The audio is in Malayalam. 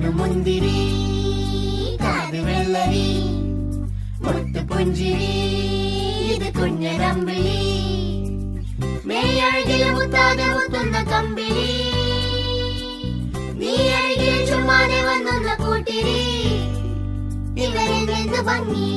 കണ്ണു മുന്തിരി കാത് വെള്ളരി മുത്തു പുഞ്ചിരി ഇത് കുഞ്ഞനമ്പിളി മേയഴകിൽ മുത്താതെ മുത്തുന്ന കമ്പിളി നീ അഴകിൽ ചുമ്മാതെ വന്നൊന്ന കൂട്ടിരി ഇവരിൽ നിന്ന് ഭംഗി